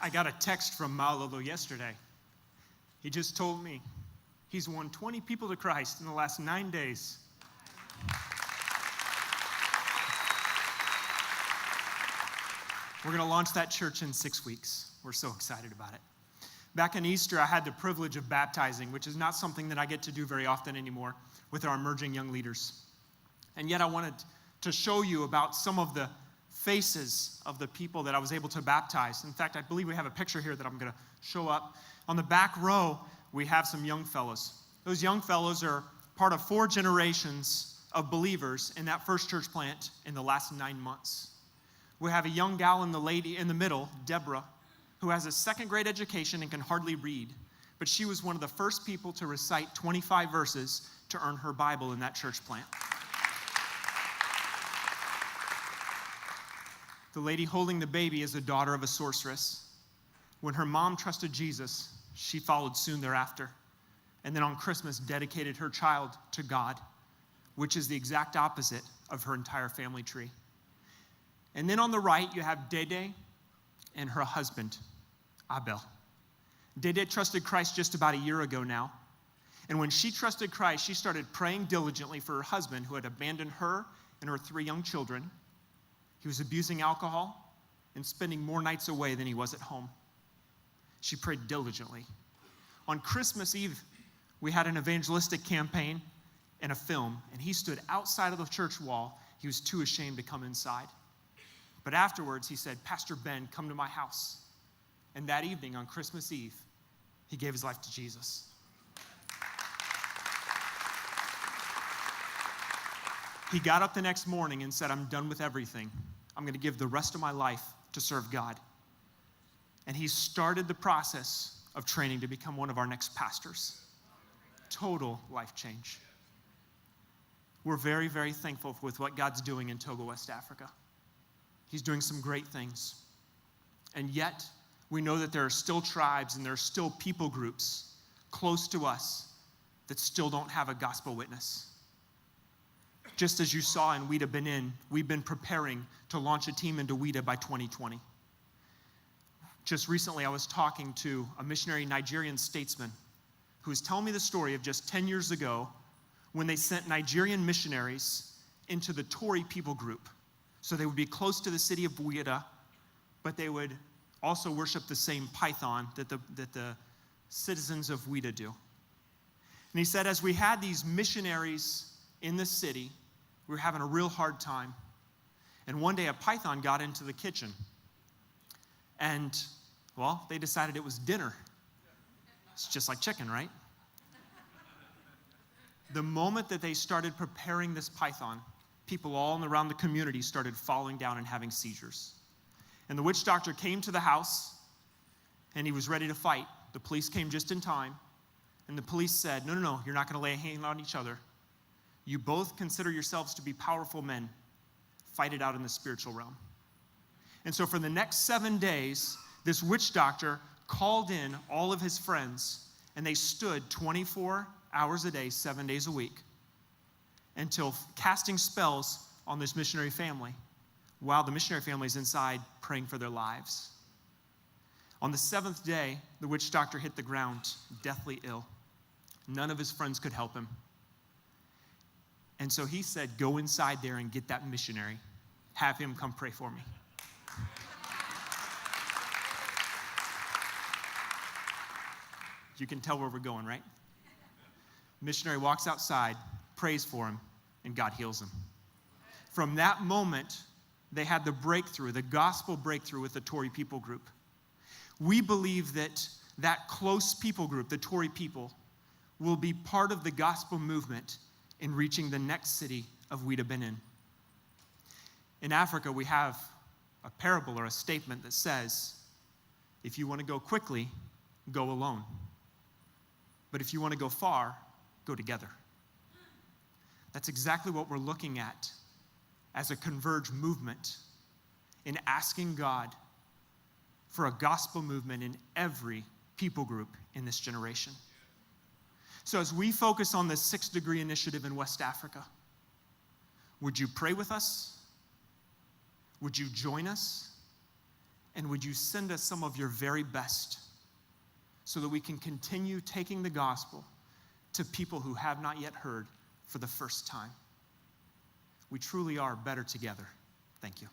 I got a text from Malolo yesterday. He just told me he's won 20 people to Christ in the last 9 days. We're going to launch that church in 6 weeks. We're so excited about it. Back in Easter, I had the privilege of baptizing, which is not something that I get to do very often anymore with our emerging young leaders. And yet I wanted to show you about some of the faces of the people that I was able to baptize. In fact, I believe we have a picture here that I'm going to show up. On the back row, we have some young fellows. Those young fellows are part of 4 generations of believers in that first church plant in the last 9 months. We have a young gal in the middle, Deborah, who has a 2nd grade education and can hardly read. But she was one of the first people to recite 25 verses to earn her Bible in that church plant. The lady holding the baby is a daughter of a sorceress. When her mom trusted Jesus, she followed soon thereafter. And then on Christmas, dedicated her child to God, which is the exact opposite of her entire family tree. And then on the right, you have Dede and her husband, Abel. Dede trusted Christ just about a year ago now. And when she trusted Christ, she started praying diligently for her husband who had abandoned her and her 3 young children. He was abusing alcohol and spending more nights away than he was at home. She prayed diligently. On Christmas Eve, we had an evangelistic campaign and a film, and he stood outside of the church wall. He was too ashamed to come inside. But afterwards, he said, "Pastor Ben, come to my house." And that evening, on Christmas Eve, he gave his life to Jesus. He got up the next morning and said, "I'm done with everything. I'm going to give the rest of my life to serve God." And he started the process of training to become one of our next pastors. Total life change. We're very, very thankful with what God's doing in Togo, West Africa. He's doing some great things. And yet, we know that there are still tribes and there are still people groups close to us that still don't have a gospel witness. Just as you saw in Ouida Benin, we've been preparing to launch a team into Ouida by 2020. Just recently, I was talking to a missionary Nigerian statesman who was telling me the story of just 10 years ago when they sent Nigerian missionaries into the Tory people group. So they would be close to the city of Ouida, but they would also worship the same python that the citizens of Ouida do. And he said, as we had these missionaries in the city, we were having a real hard time. And one day a python got into the kitchen. And, well, they decided it was dinner. It's just like chicken, right? The moment that they started preparing this python, people all around the community started falling down and having seizures. And the witch doctor came to the house, and he was ready to fight. The police came just in time, and the police said, no, you're not going to lay a hand on each other. You both consider yourselves to be powerful men. Fight it out in the spiritual realm. And so for the next 7 days, this witch doctor called in all of his friends, and they stood 24 hours a day, 7 days a week, until casting spells on this missionary family while the missionary family is inside praying for their lives. On the 7th day, the witch doctor hit the ground, deathly ill. None of his friends could help him. And so he said, go inside there and get that missionary. Have him come pray for me. You can tell where we're going, right? Missionary walks outside, prays for him, and God heals him. From that moment, they had the breakthrough, the gospel breakthrough with the Tory people group. We believe that that close people group, the Tory people, will be part of the gospel movement in reaching the next city of Ouida Benin. In Africa, we have a parable or a statement that says, if you want to go quickly, go alone. But if you want to go far, go together. That's exactly what we're looking at as a Converge movement in asking God for a gospel movement in every people group in this generation. So as we focus on the 6 Degree Initiative in West Africa, would you pray with us? Would you join us? And would you send us some of your very best so that we can continue taking the gospel to people who have not yet heard for the first time? We truly are better together. Thank you.